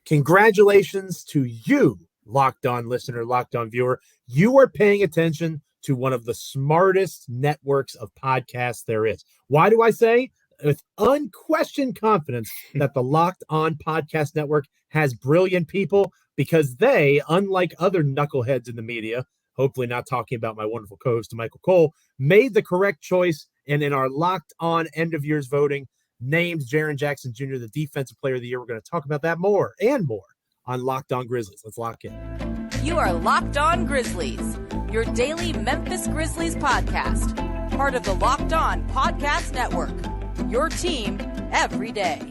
Congratulations to you, Locked On listener, Locked On viewer. You are paying attention to one of the smartest networks of podcasts there is. Why do I say? With unquestioned confidence that the Locked On Podcast Network has brilliant people, because they, unlike other knuckleheads in the media, hopefully not talking about my wonderful co-host, Damichael Cole, made the correct choice, and in our Locked On end of years voting, named Jaren Jackson Jr. the Defensive Player of the Year. We're going to talk about that more and more on Locked On Grizzlies. Let's lock in. You are Locked On Grizzlies, your daily Memphis Grizzlies podcast, part of the Locked On Podcast Network, your team every day.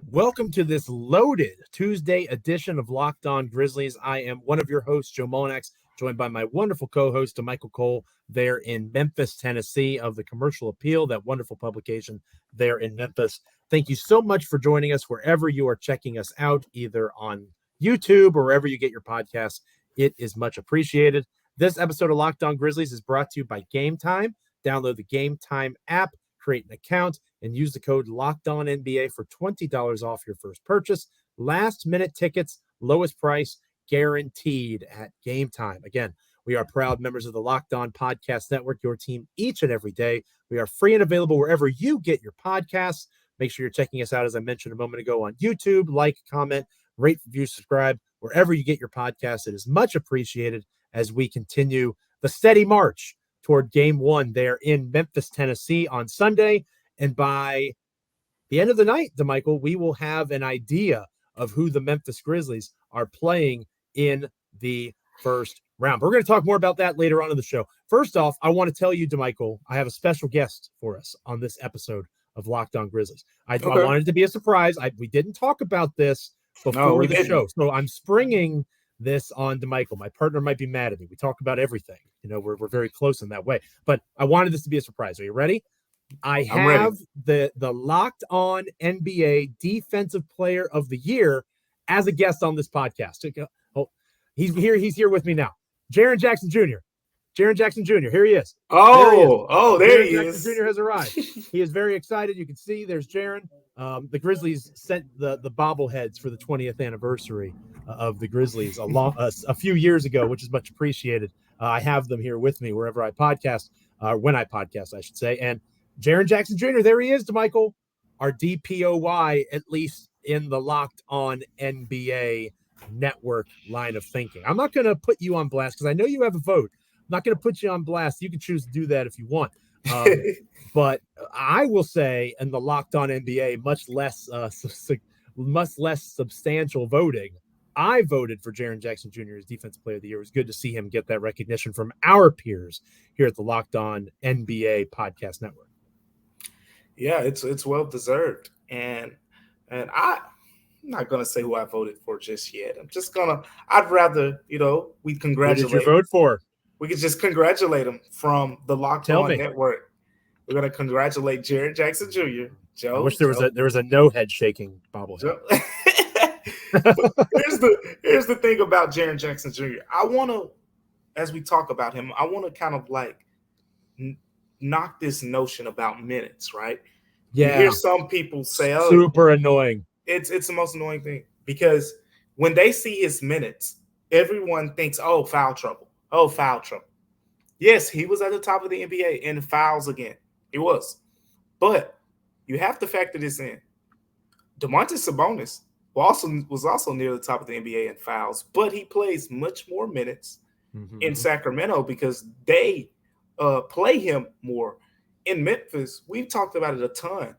Welcome to this loaded Tuesday edition of Locked On Grizzlies. I am one of your hosts, Joe Mullinax, joined by my wonderful co-host, Damichael Cole, there in Memphis, Tennessee, of the Commercial Appeal, that wonderful publication there in Memphis. Thank you so much for joining us wherever you are checking us out, either on YouTube or wherever you get your podcasts. It is much appreciated. This episode of Locked On Grizzlies is brought to you by Game Time. Download the Game Time app, create an account, and use the code LOCKEDONNBA for $20 off your first purchase. Last-minute tickets, lowest price, guaranteed at Game Time. Again, we are proud members of the Locked On Podcast Network, your team each and every day. We are free and available wherever you get your podcasts. Make sure you're checking us out, as I mentioned a moment ago, on YouTube. Like, comment, rate, review, subscribe, wherever you get your podcasts. It is much appreciated as we continue the steady march toward Game 1 there in Memphis, Tennessee on Sunday. And by the end of the night, Damichael, we will have an idea of who the Memphis Grizzlies are playing in the first round. We're going to talk more about that later on in the show. First off, I want to tell you, Damichael, I have a special guest for us on this episode of Locked On Grizzlies. I wanted it to be a surprise. We didn't talk about this before the show, so I'm springing this on Damichael. My partner might be mad at me. We talk about everything. You know, we're very close in that way. But I wanted this to be a surprise. Are you ready? I have the Locked On NBA Defensive Player of the Year as a guest on this podcast. Oh, he's here with me now. Jaren Jackson Jr. Jaren Jackson Jr. Here he is. There he is. Jackson Jr. has arrived. He is very excited. You can see there's Jaren. The Grizzlies sent the bobbleheads for the 20th anniversary of the Grizzlies a few years ago, which is much appreciated. I have them here with me wherever I podcast, when I podcast, I should say. And Jaren Jackson Jr., there he is, Damichael, our DPOY, at least in the Locked On NBA network line of thinking. I'm not going to put you on blast because I know you have a vote. I'm not going to put you on blast. You can choose to do that if you want. But I will say in the Locked On NBA, much less substantial voting, I voted for Jaren Jackson Jr. as Defensive Player of the Year. It was good to see him get that recognition from our peers here at the Locked On NBA Podcast Network. Yeah, it's well deserved, and I'm not gonna say who I voted for just yet. I'd rather we congratulate. Who did you vote for? We could just congratulate him from the Locked On Network. We're gonna congratulate Jaren Jackson Jr. Joe. I wish there was a no head shaking bobblehead. Here's the thing about Jaren Jackson Jr. I want to, as we talk about him, I want to kind of like knock this notion about minutes, right? Yeah. You hear some people say, "Oh, super annoying." It's the most annoying thing, because when they see his minutes, everyone thinks, "Oh, foul trouble. Oh, foul trouble." Yes, he was at the top of the NBA in fouls again. He was, but you have to factor this in. Domantas Sabonis was also near the top of the NBA in fouls, but he plays much more minutes in Sacramento because they play him more. In Memphis, we've talked about it a ton.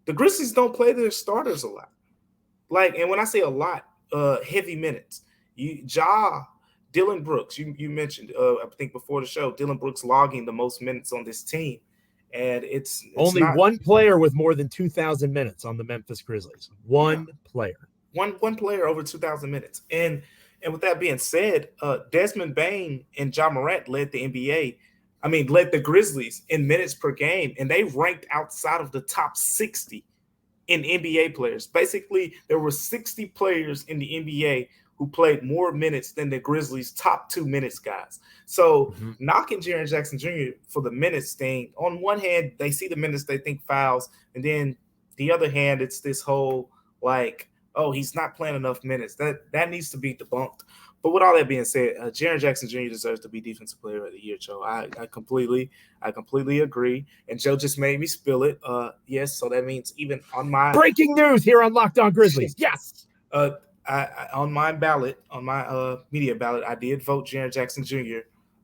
The Grizzlies don't play their starters a lot. And when I say a lot, heavy minutes. Dillon Brooks, you mentioned, I think before the show, Dillon Brooks logging the most minutes on this team. And it's only one player with more than 2,000 minutes on the Memphis Grizzlies. One player. One player over 2,000 minutes. And with that being said, Desmond Bane and Ja Morant led the Grizzlies in minutes per game, and they ranked outside of the top 60 in NBA players. Basically, there were 60 players in the NBA who played more minutes than the Grizzlies' top 2 minutes guys. So knocking Jaren Jackson Jr. for the minutes thing, on one hand, they see the minutes, they think fouls, and then the other hand, it's this whole like, oh, he's not playing enough minutes. That needs to be debunked. But with all that being said, Jaren Jackson Jr. deserves to be Defensive Player of the Year, Joe. I completely agree. And Joe just made me spill it. Yes, so that means even on my breaking news here on Locked On Grizzlies. Yes. On my ballot, on my media ballot, I did vote Jaren Jackson Jr.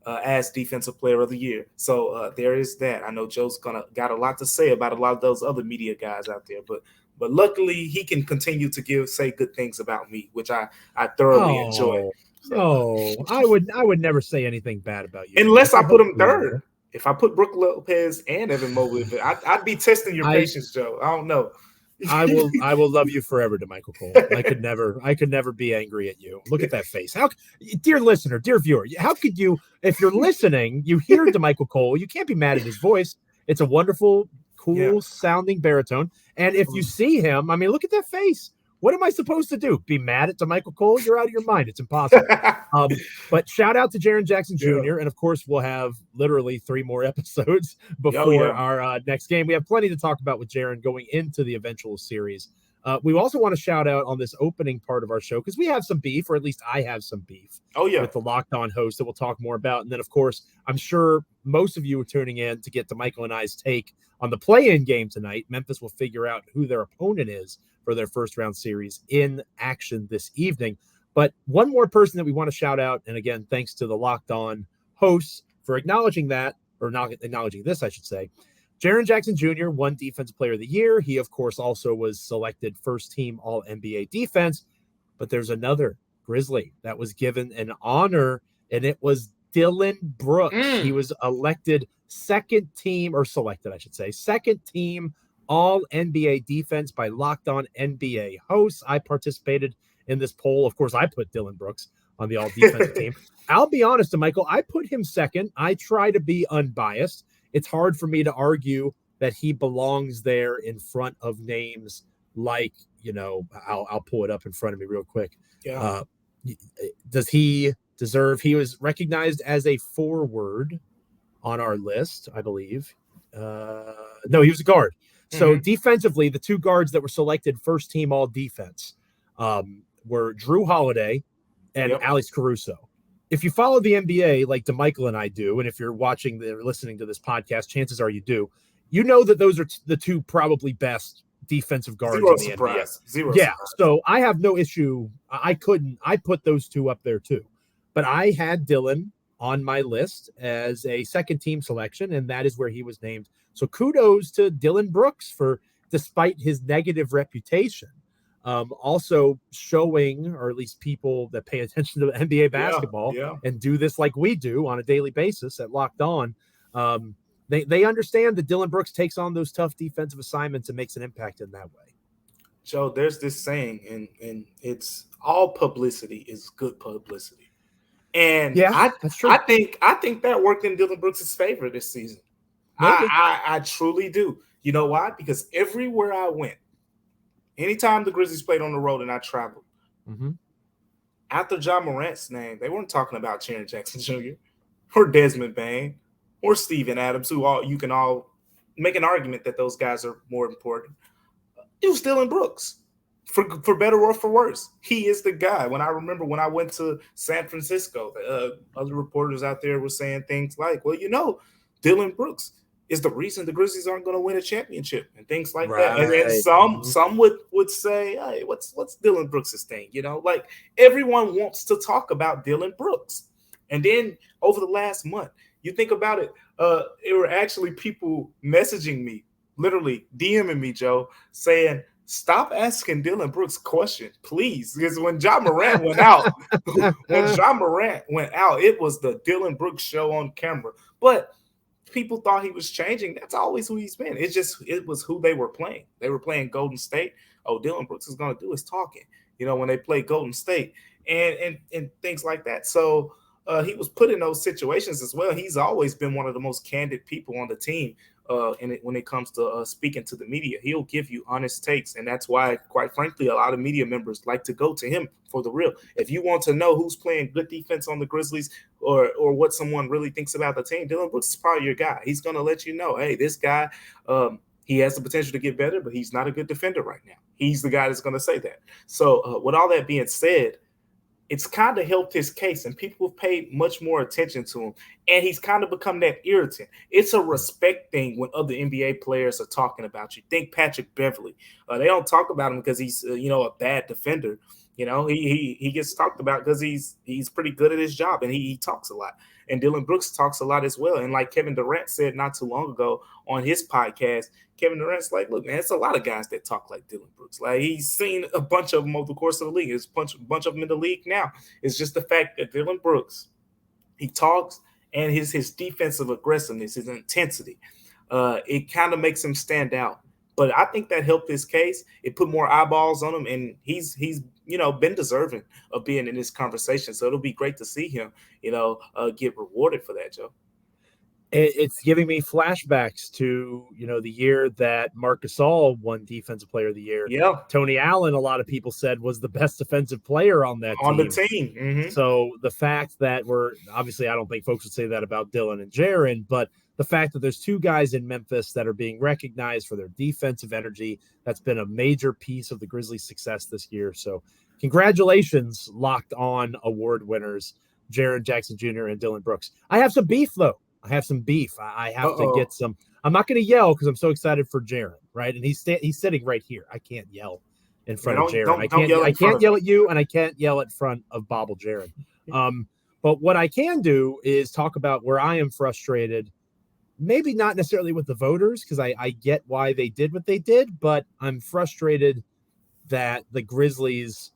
As Defensive Player of the Year. So there is that. I know Joe's got a lot to say about a lot of those other media guys out there, but luckily he can continue to say good things about me, which I thoroughly enjoy. So, I would never say anything bad about you unless I put him third. If I put Brook Lopez and Evan Mobley, I'd be testing your patience, Joe. I don't know. I will love you forever, Damichael Cole. I could never be angry at you. Look at that face. Dear listener, dear viewer, how could you, if you're listening, you hear Damichael Cole, you can't be mad at his voice. It's a wonderful, cool sounding baritone. And if you see him, I mean, look at that face. What am I supposed to do? Be mad at Damichael Cole? You're out of your mind. It's impossible. But shout out to Jaren Jackson Jr. And of course, we'll have literally 3 more episodes before our next game. We have plenty to talk about with Jaren going into the eventual series. We also want to shout out on this opening part of our show because we have some beef, or at least I have some beef. With the Locked On host that we'll talk more about. And then, of course, I'm sure most of you are tuning in to get Damichael and I's take on the play-in game tonight. Memphis will figure out who their opponent is for their first round series in action this evening. But one more person that we want to shout out, and again, thanks to the Locked On hosts for acknowledging that, or not acknowledging this, I should say. Jaren Jackson Jr. won Defensive Player of the Year. He, of course, also was selected first team All-NBA defense. But there's another Grizzly that was given an honor, and it was Dillon Brooks. He was elected second team All-NBA defense by Locked On NBA hosts. I participated in this poll. Of course, I put Dillon Brooks on the all-defensive team. I'll be honest, Michael, I put him second. I try to be unbiased. It's hard for me to argue that he belongs there in front of names like, I'll pull it up in front of me real quick. Does he deserve? He was recognized as a forward on our list, I believe. No, he was a guard. So defensively, the 2 guards that were selected first team all defense were Drew Holiday and Alex Caruso. If you follow the NBA like Damichael and I do, and if you're watching or listening to this podcast, chances are you do, you know that those are the 2 probably best defensive guards in the NBA. Zero surprise. So I have no issue. I put those 2 up there too. But I had Dillon on my list as a second team selection, and that is where he was named. So kudos to Dillon Brooks for, despite his negative reputation, also showing, or at least people that pay attention to NBA basketball and do this like we do on a daily basis at Locked On, they understand that Dillon Brooks takes on those tough defensive assignments and makes an impact in that way. Joe, there's this saying, and it's all publicity is good publicity. And that's true. I think that worked in Dillon Brooks' favor this season. I truly do. You know why? Because everywhere I went, anytime the Grizzlies played on the road and I traveled, after John Morant's name, they weren't talking about Jaren Jackson Jr. or Desmond Bain or Steven Adams, who you can all make an argument that those guys are more important. It was Dillon Brooks. For better or for worse, he is the guy. When I went to San Francisco, other reporters out there were saying things like, well, Dillon Brooks is the reason the Grizzlies aren't going to win a championship and things like that. And then some would say, hey, what's Dillon Brooks' thing? Like everyone wants to talk about Dillon Brooks. And then over the last month, you think about it, it were actually people messaging me, literally DMing me, Joe, saying, stop asking Dillon Brooks questions, please. Because when John Morant went out, it was the Dillon Brooks show on camera. But people thought he was changing. That's always who he's been. It was who they were playing. They were playing Golden State. Oh, Dillon Brooks is going to do his talking, when they play Golden State and things like that. So he was put in those situations as well. He's always been one of the most candid people on the team. when it comes to speaking to the media. He'll give you honest takes, and that's why, quite frankly, a lot of media members like to go to him for the real. If you want to know who's playing good defense on the Grizzlies or what someone really thinks about the team, Dillon Brooks is probably your guy. He's going to let you know, hey, this guy, he has the potential to get better, but he's not a good defender right now. He's the guy that's going to say that. So with all that being said, it's kind of helped his case, and people have paid much more attention to him. And he's kind of become that irritant. It's a respect thing when other NBA players are talking about you. Think Patrick Beverley. They don't talk about him because he's a bad defender. He gets talked about because he's pretty good at his job, and he talks a lot. And Dillon Brooks talks a lot as well. And like Kevin Durant said not too long ago on his podcast, Kevin Durant's like, look, man, it's a lot of guys that talk like Dillon Brooks. Like, he's seen a bunch of them over the course of the league. There's a bunch of them in the league now. It's just the fact that Dillon Brooks, he talks, and his defensive aggressiveness, his intensity, it kind of makes him stand out. But I think that helped his case. It put more eyeballs on him, and he's been deserving of being in this conversation. So it'll be great to see him, get rewarded for that, Joe. It's giving me flashbacks to, the year that Marc Gasol won Defensive Player of the Year. Yeah. Tony Allen, a lot of people said, was the best defensive player on that on team. the team. Mm-hmm. So the fact that obviously, I don't think folks would say that about Dillon and Jaren, but the fact that there's two guys in Memphis that are being recognized for their defensive energy, that's been a major piece of the Grizzlies' success this year. So congratulations, Locked On award winners, Jaren Jackson Jr. and Dillon Brooks. I have some beef, though. I have to get some. I'm not going to yell because I'm so excited for Jaren, right? And he's sitting right here. I can't yell in front of Jaren. I can't yell at you, and I can't yell in front of Bobble Jaren. But what I can do is talk about where I am frustrated. Maybe not necessarily with the voters, because I get why they did what they did, but I'm frustrated that the Grizzlies,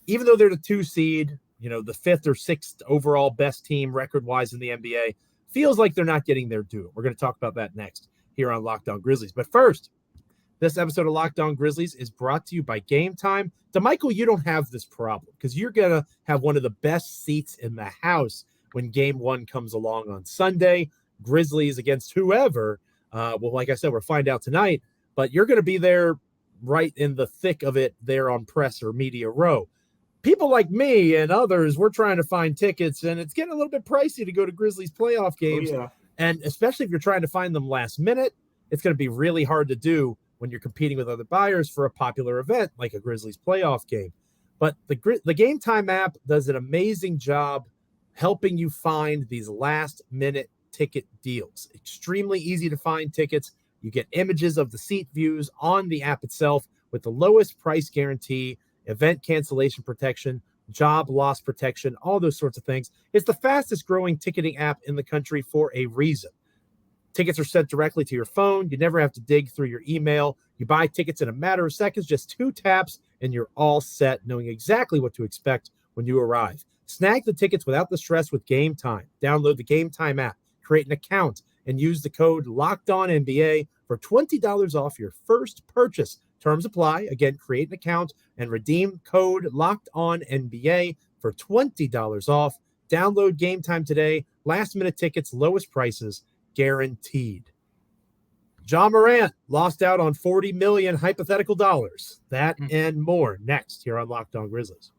even though they're the 2 seed, the 5th or 6th overall best team record-wise in the NBA, feels like they're not getting their due. We're going to talk about that next here on Locked On Grizzlies. But first, this episode of Locked On Grizzlies is brought to you by Game Time. Damichael, you don't have this problem because you're going to have one of the best seats in the house when Game 1 comes along on Sunday. Grizzlies against whoever. Like I said, we'll find out tonight. But you're going to be there right in the thick of it there on Press or Media Row. People like me and others, we're trying to find tickets, and it's getting a little bit pricey to go to Grizzlies playoff games. Oh, yeah. And especially if you're trying to find them last minute, it's going to be really hard to do when you're competing with other buyers for a popular event like a Grizzlies playoff game. But the Game Time app does an amazing job helping you find these last-minute ticket deals. Extremely easy to find tickets. You get images of the seat views on the app itself with the lowest price guarantee, event cancellation protection, job loss protection, all those sorts of things. It's the fastest growing ticketing app in the country for a reason. Tickets are sent directly to your phone. You never have to dig through your email. You buy tickets in a matter of seconds, just 2 taps, and you're all set, knowing exactly what to expect when you arrive. Snag the tickets without the stress with Game Time. Download the Game Time app, create an account, and use the code LOCKEDONNBA for $20 off your first purchase. Terms apply. Again, create an account and redeem code LOCKEDONNBA for $20 off. Download Game Time today. Last minute tickets, lowest prices, guaranteed. Ja Morant lost out on $40 million hypothetical dollars. That and more next here on Locked On Grizzlies.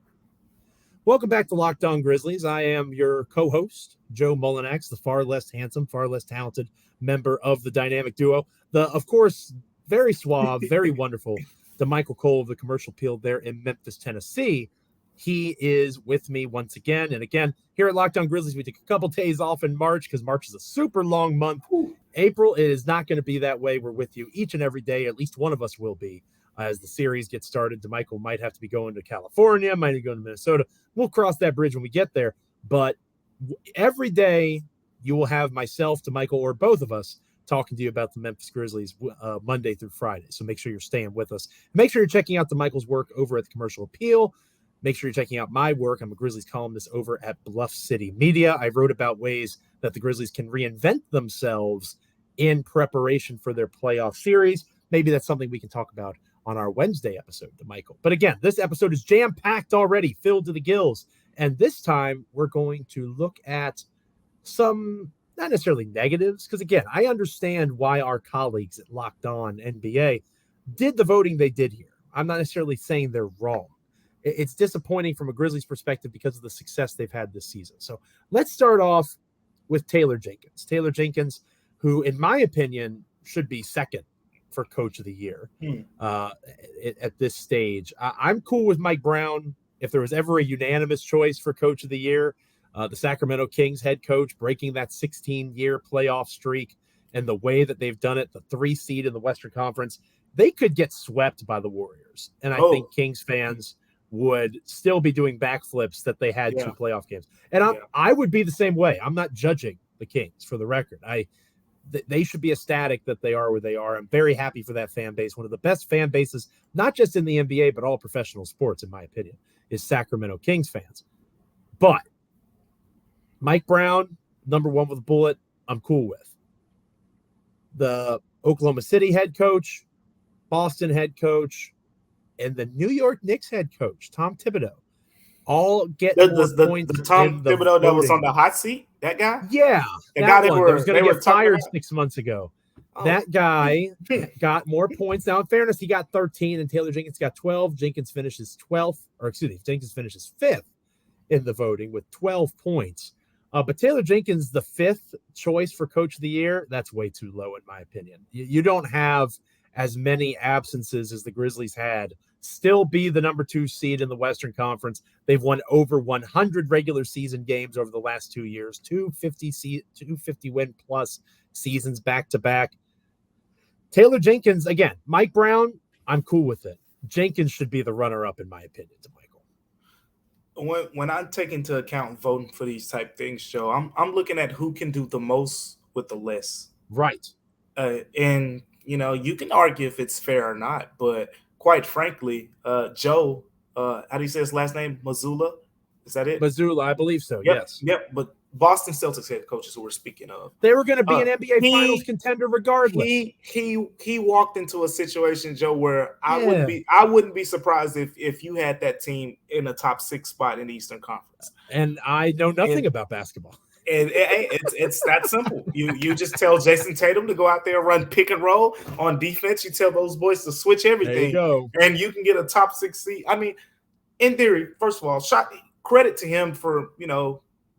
Welcome back to Locked On Grizzlies. I am your co-host, Joe Mullinax, the far less handsome, far less talented member of the dynamic duo. Of course, very suave, very wonderful, Damichael Cole of the Commercial Appeal there in Memphis, Tennessee. He is with me once again. And again, here at Locked On Grizzlies, we take a couple days off in March because March is a super long month. April, it is not going to be that way. We're with you each and every day. At least one of us will be. As the series gets started, Damichael might have to be going to California, might be going to Minnesota. We'll cross that bridge when we get there. But every day you will have myself, Damichael, or both of us talking to you about the Memphis Grizzlies Monday through Friday. So make sure you're staying with us. Make sure you're checking out Damichael's work over at the Commercial Appeal. Make sure you're checking out my work. I'm a Grizzlies columnist over at Bluff City Media. I wrote about ways that the Grizzlies can reinvent themselves in preparation for their playoff series. Maybe that's something we can talk about on our Wednesday episode, Damichael. But again, this episode is jam-packed already, filled to the gills. And this time, we're going to look at some not necessarily negatives, because again, I understand why our colleagues at Locked On NBA did the voting they did here. I'm not necessarily saying they're wrong. It's disappointing from a Grizzlies perspective because of the success they've had this season. So let's start off with Taylor Jenkins. Taylor Jenkins, who, in my opinion, should be second for Coach of the Year at this stage. I'm cool with Mike Brown. If there was ever a unanimous choice for Coach of the Year, the Sacramento Kings head coach breaking that 16-year playoff streak and the way that they've done it, the 3 seed in the Western Conference, they could get swept by the Warriors. And I think Kings fans would still be doing backflips that they had 2 playoff games. And I would be the same way. I'm not judging the Kings, for the record. They should be ecstatic that they are where they are. I'm very happy for that fan base. One of the best fan bases, not just in the NBA, but all professional sports, in my opinion, is Sacramento Kings fans. But Mike Brown, number 1 with a bullet, I'm cool with. The Oklahoma City head coach, Boston head coach, and the New York Knicks head coach, Tom Thibodeau, all get more points. The Tom Thibodeau that was on the hot seat, that guy? Yeah. The guy that was going to get fired about? 6 months ago. That guy got more points. Now, in fairness, he got 13, and Taylor Jenkins got 12. Jenkins finishes 5th in the voting with 12 points. But Taylor Jenkins, the 5th choice for Coach of the Year, that's way too low, in my opinion. You don't have as many absences as the Grizzlies had, still be the number 2 seed in the Western Conference. They've won over 100 regular season games over the last 2 years, 250 win plus seasons back to back. Taylor Jenkins, again, Mike Brown, I'm cool with it. Jenkins should be the runner-up, in my opinion, to Michael. When I take into account voting for these type things, Joe, I'm looking at who can do the most with the less. Right. And you can argue if it's fair or not, but quite frankly, Joe, how do you say his last name? Mazzulla? Is that it? Mazzulla, I believe so. Yes. Yep. But Boston Celtics head coaches who we're speaking of, they were going to be an NBA Finals contender regardless. He walked into a situation, Joe, where I wouldn't be surprised if you had that team in a top 6 spot in the Eastern Conference. And I know nothing about basketball. And it's that simple. You just tell Jason Tatum to go out there and run pick and roll on defense. You tell those boys to switch everything, and you can get a top 6 seed. I mean, in theory, first of all, credit to him for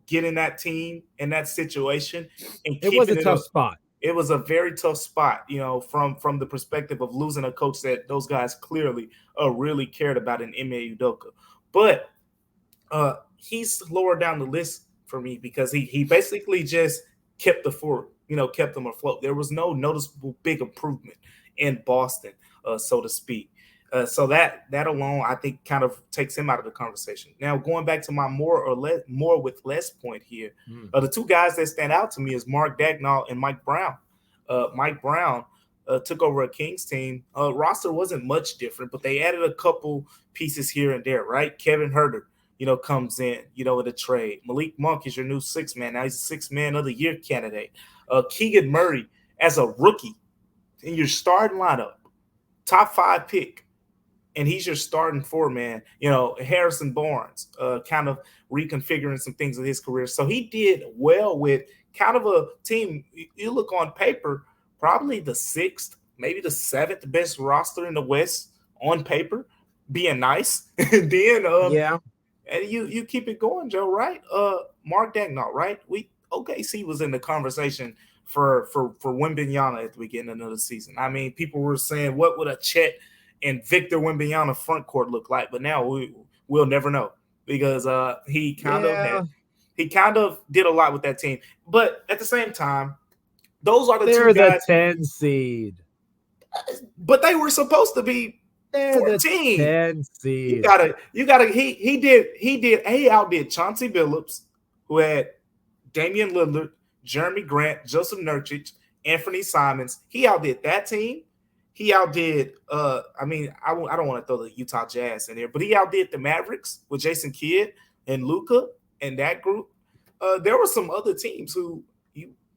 getting that team in that situation. And it was a tough spot. It was a very tough spot, from the perspective of losing a coach that those guys clearly really cared about in Ime Udoka. But he's lower down the list for me because he basically just kept the fort, kept them afloat. There was no noticeable big improvement in Boston, so to speak. So that alone, I think, kind of takes him out of the conversation. Now, going back to my more with less point here, the 2 guys that stand out to me is Mark Daigneault and Mike Brown. Mike Brown took over a Kings team. Roster wasn't much different, but they added a couple pieces here and there, right? Kevin Huerter, comes in, with a trade. Malik Monk is your new 6th man. Now he's a 6th man of the year candidate. Keegan Murray as a rookie in your starting lineup, top 5 pick. And he's your starting 4-man, Harrison Barnes, kind of reconfiguring some things in his career. So he did well with kind of a team. You look on paper, probably the 6th, maybe the 7th best roster in the West on paper, being nice. And then, and you keep it going, Joe, right? Mark Daigneault, right? OKC was in the conversation for Wembanyama at the beginning of the season. I mean, people were saying, what would a Chet and Victor Wembanyama front court look like? But now we'll never know because he kind of did a lot with that team. But at the same time, those are the 2 guys. They're the 10 seed. But they were supposed to be 14. The 10 seed. You gotta. He outdid Chauncey Billups, who had Damian Lillard, Jeremy Grant, Joseph Nurkic, Anthony Simons. He outdid that team. He outdid, I don't want to throw the Utah Jazz in there, but he outdid the Mavericks with Jason Kidd and Luka and that group. There were some other teams who,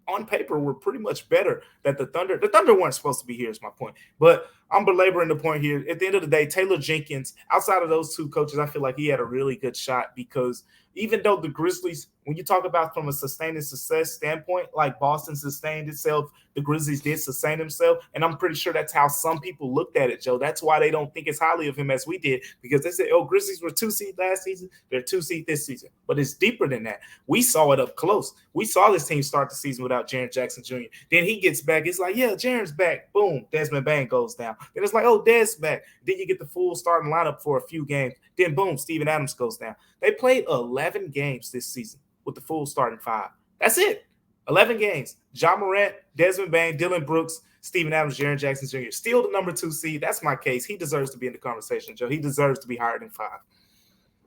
on paper, were pretty much better than the Thunder. The Thunder weren't supposed to be here, is my point. But I'm belaboring the point here. At the end of the day, Taylor Jenkins, outside of those two coaches, I feel like he had a really good shot because even though the Grizzlies, when you talk about from a sustaining success standpoint, like Boston sustained itself, the Grizzlies did sustain themselves. And I'm pretty sure that's how some people looked at it, Joe. That's why they don't think as highly of him as we did, because they said, oh, Grizzlies were 2 seed last season. They're 2 seed this season. But it's deeper than that. We saw it up close. We saw this team start the season without Jaren Jackson Jr. Then he gets back. It's like, yeah, Jaren's back. Boom. Desmond Bane goes down. Then it's like, oh, Des back. Then you get the full starting lineup for a few games. Then boom, Steven Adams goes down. They played 11 games this season with the full starting 5. That's it. 11 games. Ja Morant, Desmond Bane, Dillon Brooks, Steven Adams, Jaren Jackson Jr. Still the number 2 seed. That's my case. He deserves to be in the conversation, Joe. He deserves to be higher than 5.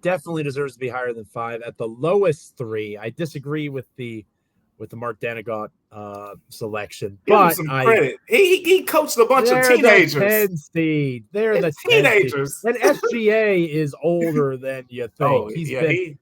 Definitely deserves to be higher than 5. At the lowest 3, I disagree with the Mark Danegot selection. Give him but some credit. He coached a bunch of teenagers. The 10 seed. They're the teenagers. And SGA is older than you think. Oh, he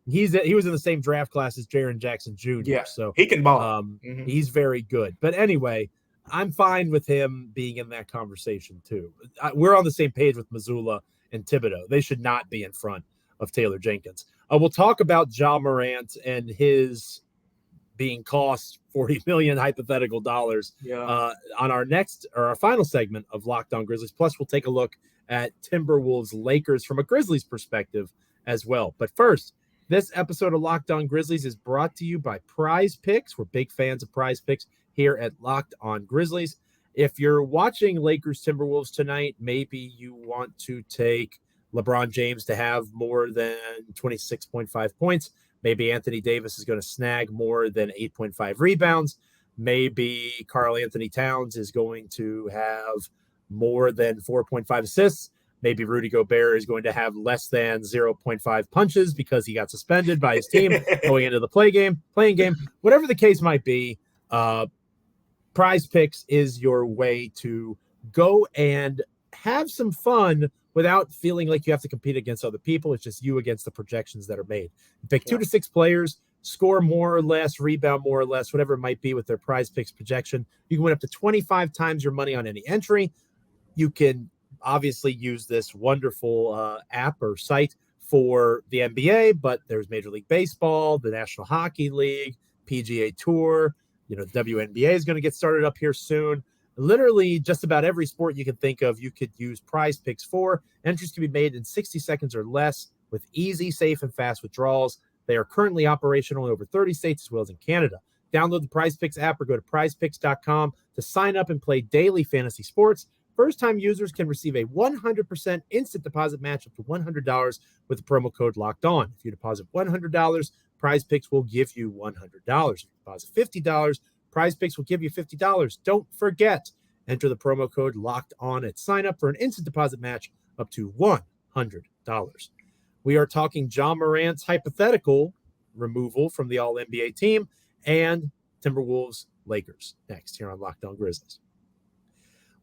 was in the same draft class as Jaren Jackson Jr. Yeah, so he can ball. He's very good. But anyway, I'm fine with him being in that conversation too. We're on the same page with Mazzulla and Thibodeau. They should not be in front of Taylor Jenkins. We'll talk about Ja Morant and his being cost $40 million hypothetical dollars on our final segment of Locked On Grizzlies. Plus, we'll take a look at Timberwolves Lakers from a Grizzlies perspective as well. But first, this episode of Locked On Grizzlies is brought to you by Prize Picks. We're big fans of Prize Picks here at Locked On Grizzlies. If you're watching Lakers Timberwolves tonight, maybe you want to take LeBron James to have more than 26.5 points. Maybe Anthony Davis is going to snag more than 8.5 rebounds. Maybe Karl Anthony Towns is going to have more than 4.5 assists. Maybe Rudy Gobert is going to have less than 0.5 punches because he got suspended by his team going into the playing game. Whatever the case might be, Prize Picks is your way to go and have some fun without feeling like you have to compete against other people. It's just you against the projections that are made. You pick 2 to 6 players, score more or less, rebound more or less, whatever it might be with their Prize Picks projection. You can win up to 25 times your money on any entry. You can obviously use this wonderful app or site for the NBA, but there's Major League Baseball, the National Hockey League, PGA Tour. WNBA is going to get started up here soon. Literally just about every sport you can think of, you could use Prize Picks for. Entries can be made in 60 seconds or less with easy, safe, and fast withdrawals. They are currently operational in over 30 states as well as in Canada. Download the Prize Picks app or go to prizepicks.com to sign up and play daily fantasy sports. First-time users can receive a 100% instant deposit match up to $100 with the promo code Locked On. If you deposit $100, Prize Picks will give you $100. If you deposit $50, Prize Picks will give you $50. Don't forget, enter the promo code Locked On at sign up for an instant deposit match up to $100. We are talking Ja Morant's hypothetical removal from the All-NBA team and Timberwolves Lakers next here on Locked On Grizzlies.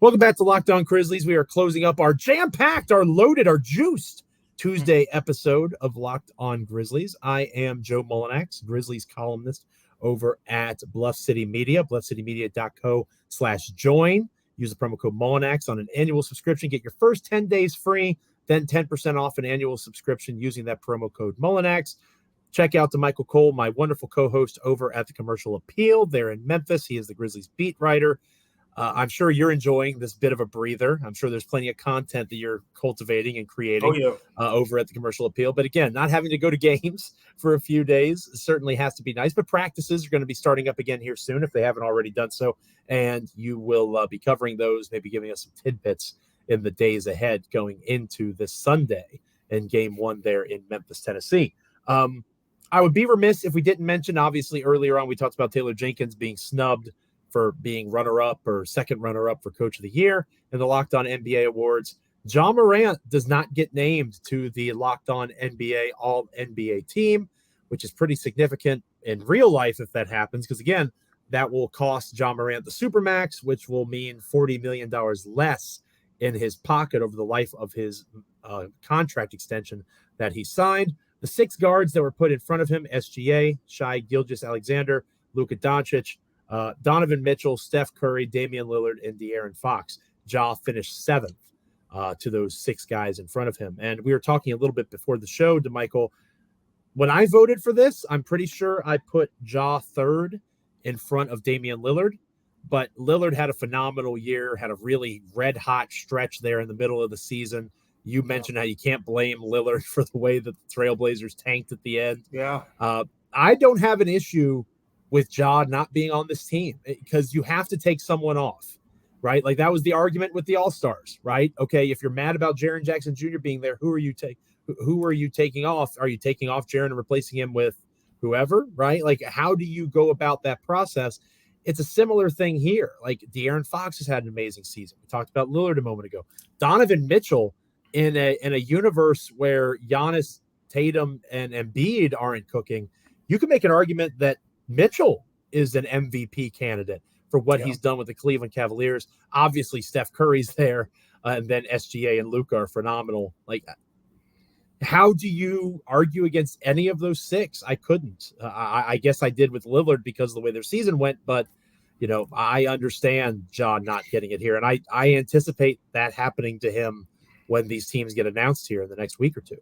Welcome back to Locked On Grizzlies. We are closing up our jam-packed, our loaded, our juiced Tuesday episode of Locked On Grizzlies. I am Joe Mullinax, Grizzlies columnist over at Bluff City Media, bluffcitymedia.co/join. Use the promo code Mullinax on an annual subscription. Get your first 10 days free, then 10% off an annual subscription using that promo code Mullinax. Check out Damichael Cole, my wonderful co-host over at the Commercial Appeal there in Memphis. He is the Grizzlies beat writer. I'm sure you're enjoying this bit of a breather. I'm sure there's plenty of content that you're cultivating and creating over at the Commercial Appeal. But again, not having to go to games for a few days certainly has to be nice. But practices are going to be starting up again here soon if they haven't already done so. And you will be covering those, maybe giving us some tidbits in the days ahead going into this Sunday in Game 1 there in Memphis, Tennessee. I would be remiss if we didn't mention, obviously, earlier on, we talked about Taylor Jenkins being snubbed for being runner-up or second runner-up for Coach of the Year in the Locked On NBA Awards. Ja Morant does not get named to the Locked On NBA All-NBA team, which is pretty significant in real life if that happens, because, again, that will cost Ja Morant the Supermax, which will mean $40 million less in his pocket over the life of his contract extension that he signed. The 6 guards that were put in front of him, SGA, Shai Gilgeous-Alexander, Luka Doncic, Donovan Mitchell, Steph Curry, Damian Lillard, and De'Aaron Fox. Ja finished 7th to those 6 guys in front of him. And we were talking a little bit before the show, Damichael. When I voted for this, I'm pretty sure I put Ja third in front of Damian Lillard. But Lillard had a phenomenal year, had a really red-hot stretch there in the middle of the season. You mentioned how you can't blame Lillard for the way that the Trailblazers tanked at the end. Yeah. I don't have an issue with Ja not being on this team because you have to take someone off, right? Like that was the argument with the All-Stars, right? Okay, if you're mad about Jaren Jackson Jr. being there, who are you taking off? Are you taking off Jaren and replacing him with whoever, right? Like how do you go about that process? It's a similar thing here. Like De'Aaron Fox has had an amazing season. We talked about Lillard a moment ago. Donovan Mitchell in a universe where Giannis, Tatum, and Embiid aren't cooking, you can make an argument that Mitchell is an MVP candidate for what he's done with the Cleveland Cavaliers. Obviously, Steph Curry's there, and then SGA and Luka are phenomenal. Like, how do you argue against any of those 6? I couldn't. I guess I did with Lillard because of the way their season went, but I understand John not getting it here, and I anticipate that happening to him when these teams get announced here in the next week or two.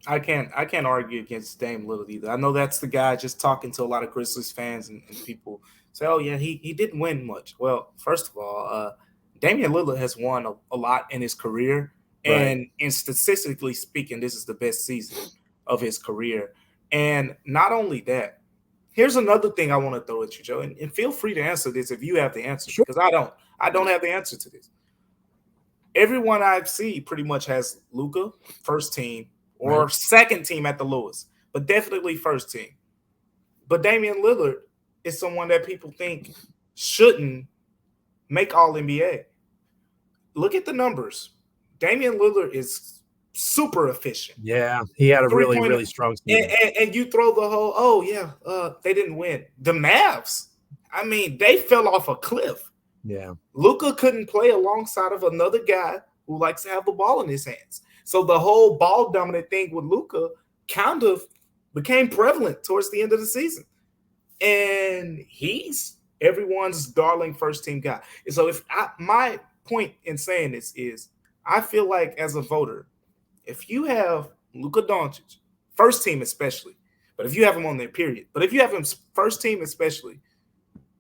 I can't argue against Dame Lillard either. I know that's the guy just talking to a lot of Grizzlies fans and people say, oh, yeah, he didn't win much. Well, first of all, Damian Lillard has won a lot in his career. Right. And statistically speaking, this is the best season of his career. And not only that, here's another thing I want to throw at you, Joe. And feel free to answer this if you have the answer, because I don't. I don't have the answer to this. Everyone I see pretty much has Luka, first team, or second team at the lowest, but definitely first team. But Damian Lillard is someone that people think shouldn't make All-NBA. Look at the numbers. Damian Lillard is super efficient. Yeah, he had a really strong season. And you throw the whole, they didn't win. The Mavs, I mean, they fell off a cliff. Yeah. Luka couldn't play alongside of another guy who likes to have the ball in his hands. So the whole ball dominant thing with Luka kind of became prevalent towards the end of the season. And he's everyone's darling first team guy. And so my point in saying this is, I feel like as a voter, if you have Luka Doncic, first team especially, but if you have him on there, period. But if you have him first team especially,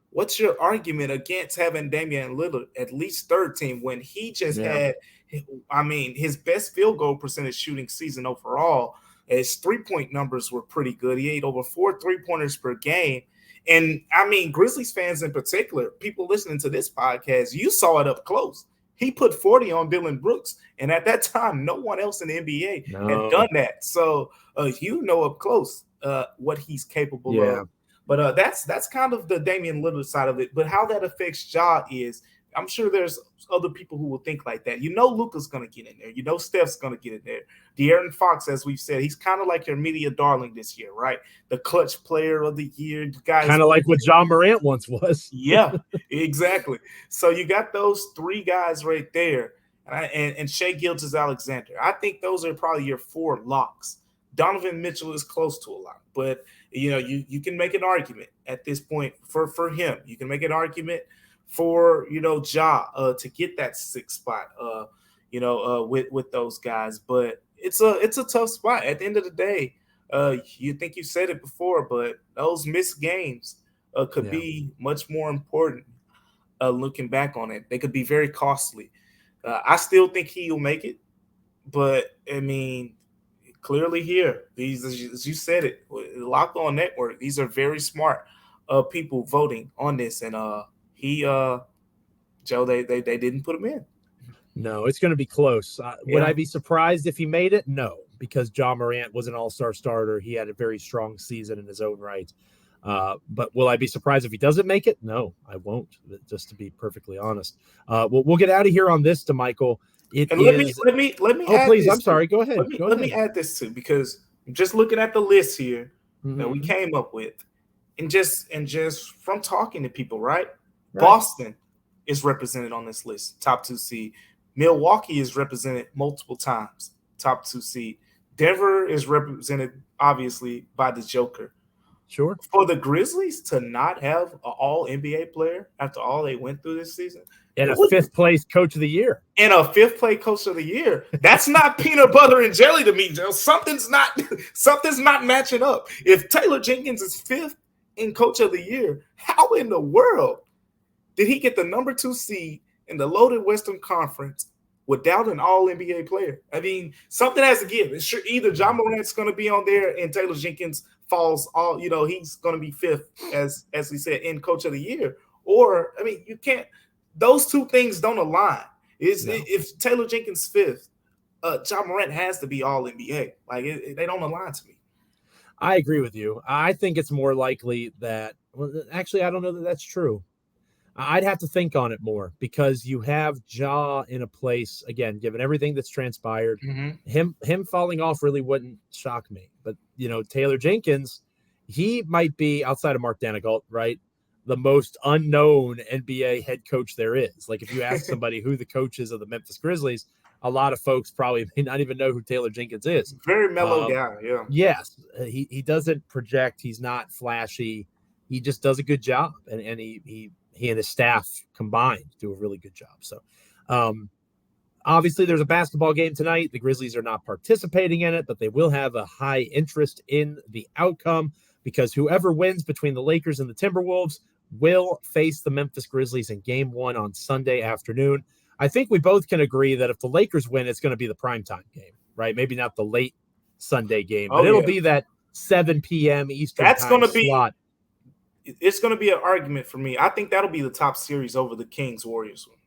what's your argument against having Damian Lillard at least third team when he just had, his best field goal percentage shooting season overall? His 3-point numbers were pretty good. He ate over 4 3-pointers per game. And Grizzlies fans in particular, people listening to this podcast, you saw it up close. He put 40 on Dillon Brooks, and at that time, no one else in the NBA had done that. So up close what he's capable of. But that's kind of the Damian Lillard side of it. But how that affects Ja is, I'm sure there's other people who will think like that. Luka's going to get in there. Steph's going to get in there. De'Aaron Fox, as we've said, he's kind of like your media darling this year, right? The clutch player of the year. Kind of like what John Morant once was. Yeah, exactly. So you got those 3 guys right there. And Shai Gilgeous-Alexander. I think those are probably your 4 locks. Donovan Mitchell is close to a lock. But, you can make an argument at this point for him. You can make an argument for Ja to get that 6th spot with those guys, but it's a tough spot at the end of the day. You think you said it before, but those missed games could be much more important looking back on it. They could be very costly. I still think he'll make it, but clearly here, these, as you said it, Locked On Network, these are very smart people voting on this, and Joe, they didn't put him in. No, it's going to be close. Would I be surprised if he made it? No, because John Morant was an all-star starter. He had a very strong season in his own right. But will I be surprised if he doesn't make it? No, I won't, just to be perfectly honest. We'll get out of here on this, Damichael. Let me Oh, please, I'm sorry. Go ahead. Let me add this too, because I'm just looking at the list here that we came up with, and just from talking to people, right? Boston is represented on this list, top 2 seed. Milwaukee is represented multiple times, top 2 seed. Denver is represented, obviously, by the Joker. Sure. For the Grizzlies to not have an All-NBA player after all they went through this season, and a fifth-place coach of the year. And a fifth-place coach of the year. That's not peanut butter and jelly to me, Joe. Something's not matching up. If Taylor Jenkins is fifth in coach of the year, how in the world did he get the number 2 seed in the loaded Western Conference without an All-NBA player? I mean, something has to give. It's sure either John Morant's going to be on there and Taylor Jenkins falls all, he's going to be fifth, as we said, in coach of the year. Or, I mean, you can't. Those two things don't align. If Taylor Jenkins fifth, John Morant has to be all NBA. Like they don't align to me. I agree with you. I think it's more likely that. Well, actually, I don't know that that's true. I'd have to think on it more because you have Ja in a place again, given everything that's transpired. Him falling off really wouldn't shock me. But Taylor Jenkins, he might be outside of Mark Danigault, right? The most unknown NBA head coach there is. Like if you ask somebody who the coach is of the Memphis Grizzlies, a lot of folks probably may not even know who Taylor Jenkins is. Very mellow guy, yeah. Yes, he doesn't project. He's not flashy. He just does a good job, and he and his staff combined do a really good job. So, obviously, there's a basketball game tonight. The Grizzlies are not participating in it, but they will have a high interest in the outcome because whoever wins between the Lakers and the Timberwolves will face the Memphis Grizzlies in Game 1 on Sunday afternoon. I think we both can agree that if the Lakers win, it's going to be the primetime game, right? Maybe not the late Sunday game, but it'll be that 7 p.m. Eastern That's time going to slot. It's going to be an argument for me. I think that'll be the top series over the Kings-Warriors one.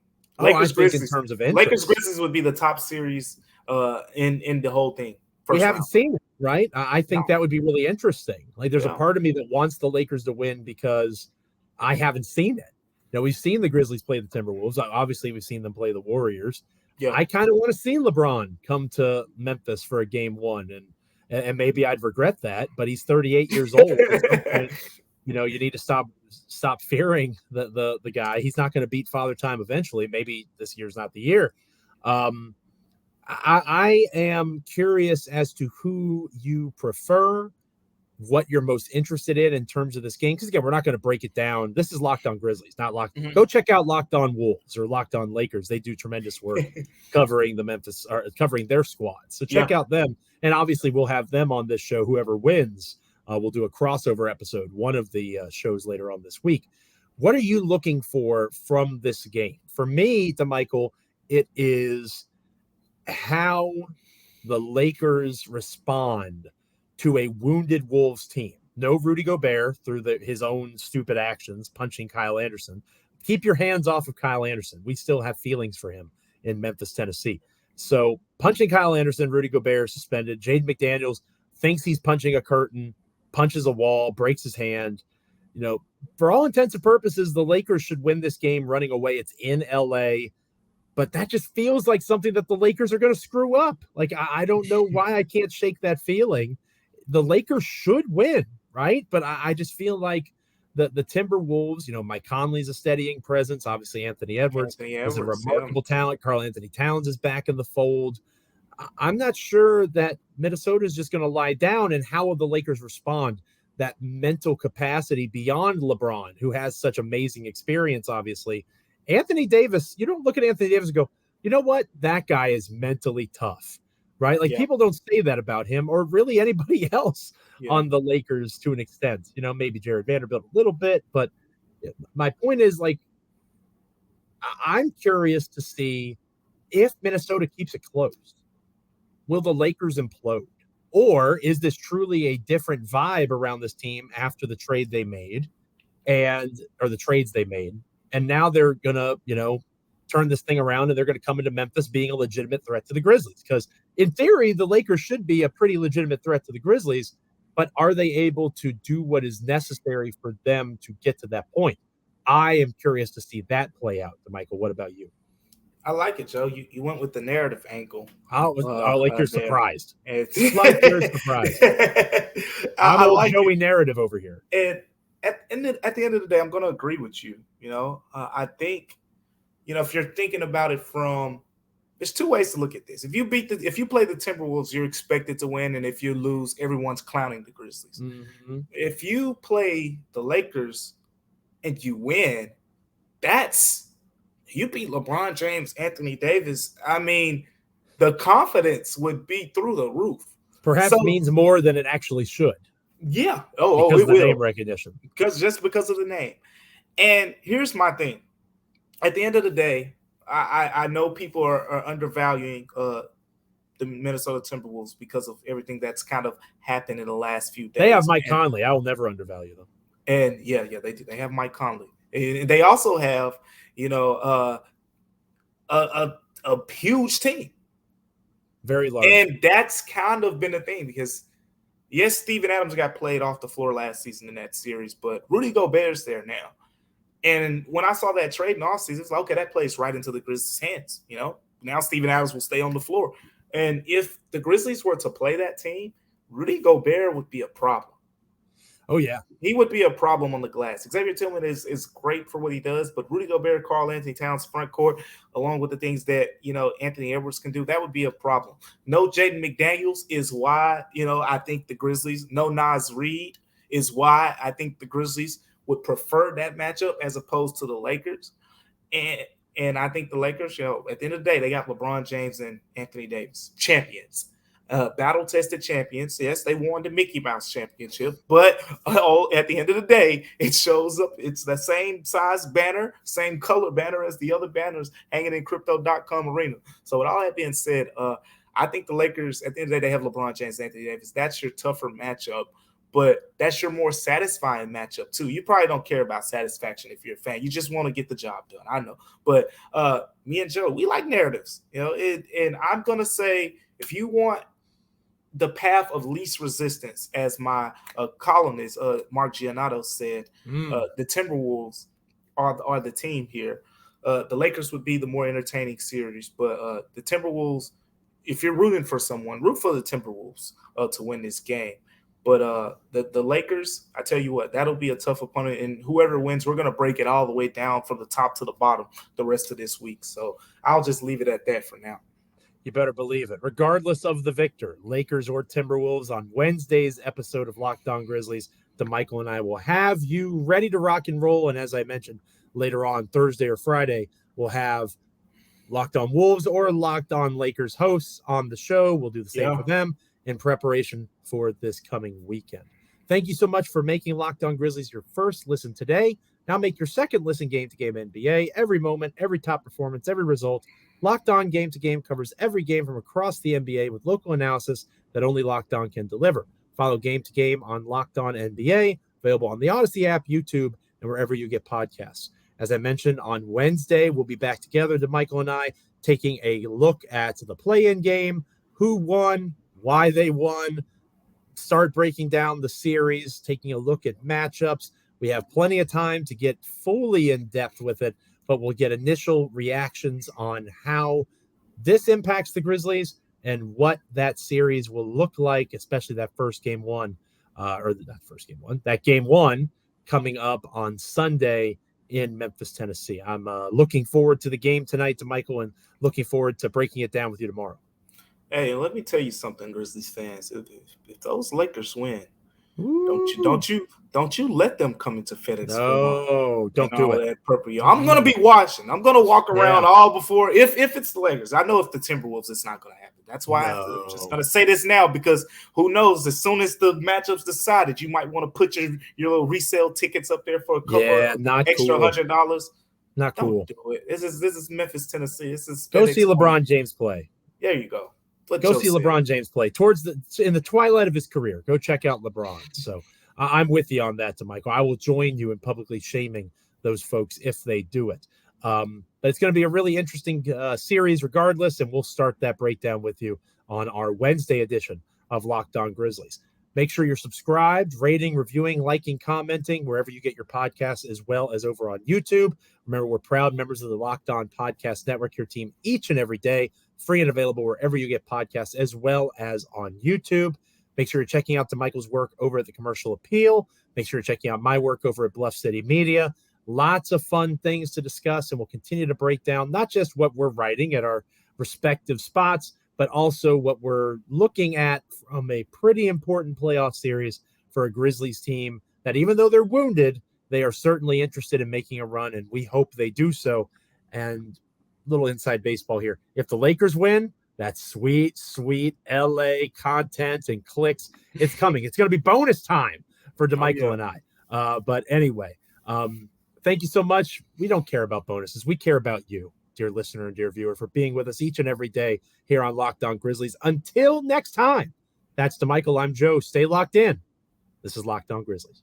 Lakers Grizzlies, in terms of interest. Lakers Grizzlies would be the top series in the whole thing. We haven't seen it, right? I think that would be really interesting. Like there's a part of me that wants the Lakers to win because I haven't seen it. We've seen the Grizzlies play the Timberwolves. Obviously, we've seen them play the Warriors. Yeah. I kind of want to see LeBron come to Memphis for a Game 1, and maybe I'd regret that, but he's 38 years old. You need to stop fearing the guy. He's not going to beat Father Time eventually. Maybe this year's not the year. I am curious as to who you prefer, what you're most interested in terms of this game. Because again, we're not going to break it down. This is Locked On Grizzlies, not Locked. Mm-hmm. Go check out Locked On Wolves or Locked On Lakers. They do tremendous work covering their squads. So check out them. And obviously we'll have them on this show. Whoever wins, we'll do a crossover episode, one of the shows later on this week. What are you looking for from this game? For me, Damichael, it is how the Lakers respond to a wounded Wolves team. No Rudy Gobert through his own stupid actions, punching Kyle Anderson. Keep your hands off of Kyle Anderson. We still have feelings for him in Memphis, Tennessee. So punching Kyle Anderson, Rudy Gobert suspended. Jaden McDaniels thinks he's punching a curtain, punches a wall, breaks his hand. For all intents and purposes, the Lakers should win this game running away. It's in LA, but that just feels like something that the Lakers are going to screw up. Like, I don't know why I can't shake that feeling. The Lakers should win, right? But I just feel like the Timberwolves, Mike Conley's a steadying presence. Obviously, Anthony Edwards is a remarkable talent. Karl Anthony Towns is back in the fold. I'm not sure that Minnesota is just going to lie down, and how will the Lakers respond? That mental capacity beyond LeBron, who has such amazing experience, obviously. Anthony Davis, you don't look at Anthony Davis and go, you know what? That guy is mentally tough, right? Like people don't say that about him or really anybody else on the Lakers to an extent. Maybe Jared Vanderbilt a little bit, but my point is, like, I'm curious to see if Minnesota keeps it close. Will the Lakers implode? Or is this truly a different vibe around this team after the trade they made or the trades they made? And now they're going to, turn this thing around and they're going to come into Memphis being a legitimate threat to the Grizzlies. Because in theory, the Lakers should be a pretty legitimate threat to the Grizzlies, but are they able to do what is necessary for them to get to that point? I am curious to see that play out. Michael, what about you? I like it, Joe. You went with the narrative angle. You're surprised. It's like you're surprised. I'm like Joey narrative over here. And at the end of the day, I'm going to agree with you. I think, if you're thinking about it from there's two ways to look at this. If you play the Timberwolves, you're expected to win, and if you lose, everyone's clowning the Grizzlies. Mm-hmm. If you play the Lakers and you win, you beat LeBron James, Anthony Davis. I mean, the confidence would be through the roof. Perhaps means more than it actually should. Yeah. Because of the name recognition. Because of the name. And here's my thing. At the end of the day, I know people are undervaluing the Minnesota Timberwolves because of everything that's kind of happened in the last few days. They have Mike Conley. I will never undervalue them. And yeah, they do. They have Mike Conley. And they also have, a huge team. Very large. And that's kind of been a thing because, yes, Steven Adams got played off the floor last season in that series, but Rudy Gobert's there now. And when I saw that trade in offseason, it's like, okay, that plays right into the Grizzlies' hands. Now Steven Adams will stay on the floor. And if the Grizzlies were to play that team, Rudy Gobert would be a problem. Oh, yeah. He would be a problem on the glass. Xavier Tillman is great for what he does, but Rudy Gobert, Karl-Anthony Towns front court, along with the things that, Anthony Edwards can do, that would be a problem. No Jaden McDaniels is why, I think the Grizzlies, no Naz Reid is why I think the Grizzlies would prefer that matchup as opposed to the Lakers. And I think the Lakers, at the end of the day, they got LeBron James and Anthony Davis, champions. Battle-tested champions. Yes, they won the Mickey Mouse championship, but at the end of the day, it shows up. It's the same size banner, same color banner as the other banners hanging in Crypto.com arena. So with all that being said, I think the Lakers, at the end of the day, they have LeBron James, Anthony Davis. That's your tougher matchup, but that's your more satisfying matchup too. You probably don't care about satisfaction if you're a fan. You just want to get the job done. I know, but me and Joe, we like narratives, and I'm going to say, if you want the path of least resistance, as my columnist Mark Giannotto said, the Timberwolves are the team here. The Lakers would be the more entertaining series, but the Timberwolves, if you're rooting for someone, root for the Timberwolves to win this game. But the Lakers, I tell you what, that'll be a tough opponent, and whoever wins, we're going to break it all the way down from the top to the bottom the rest of this week. So I'll just leave it at that for now. You better believe it. Regardless of the victor, Lakers or Timberwolves, on Wednesday's episode of Locked On Grizzlies, Damichael and I will have you ready to rock and roll. And as I mentioned, later on Thursday or Friday, we'll have Locked On Wolves or Locked On Lakers hosts on the show. We'll do the same for them in preparation for this coming weekend. Thank you so much for making Locked On Grizzlies your first listen today. Now make your second listen Game to Game NBA. Every moment, every top performance, every result. Locked On Game to Game covers every game from across the NBA with local analysis that only Locked On can deliver. Follow Game to Game on Locked On NBA, available on the Odyssey app, YouTube, and wherever you get podcasts. As I mentioned, on Wednesday, we'll be back together, Damichael and I, taking a look at the play-in game, who won, why they won, start breaking down the series, taking a look at matchups. We have plenty of time to get fully in depth with it, but we'll get initial reactions on how this impacts the Grizzlies and what that series will look like, especially that game one coming up on Sunday in Memphis, Tennessee. I'm looking forward to the game tonight, Damichael, and looking forward to breaking it down with you tomorrow. Hey, let me tell you something, Grizzlies fans. If those Lakers win, don't you let them come into FedEx. No, don't do it. I'm gonna be watching. I'm gonna walk around all before if it's the Lakers. I know if the Timberwolves, it's not gonna happen. That's why I'm just gonna say this now, because who knows? As soon as the matchup's decided, you might want to put your little resale tickets up there for a couple of extra $100. Not cool. Don't do it. This is Memphis, Tennessee. This is go see LeBron James play. There you go. Go see LeBron James play in the twilight of his career. Go check out LeBron. So I'm with you on that, Damichael. I will join you in publicly shaming those folks if they do it. But it's going to be a really interesting series regardless, and we'll start that breakdown with you on our Wednesday edition of Locked On Grizzlies. Make sure you're subscribed, rating, reviewing, liking, commenting, wherever you get your podcasts, as well as over on YouTube. Remember, we're proud members of the Locked On Podcast Network, your team each and every day, free and available wherever you get podcasts, as well as on YouTube. Make sure you're checking out Damichael's work over at The Commercial Appeal. Make sure you're checking out my work over at Bluff City Media. Lots of fun things to discuss, and we'll continue to break down not just what we're writing at our respective spots, but also what we're looking at from a pretty important playoff series for a Grizzlies team that, even though they're wounded, they are certainly interested in making a run, and we hope they do so. And little inside baseball here. If the Lakers win, that's sweet, sweet LA content and clicks. It's coming. It's going to be bonus time for Damichael and I. But anyway, thank you so much. We don't care about bonuses. We care about you, dear listener and dear viewer, for being with us each and every day here on Locked On Grizzlies. Until next time, that's Damichael. I'm Joe. Stay locked in. This is Locked On Grizzlies.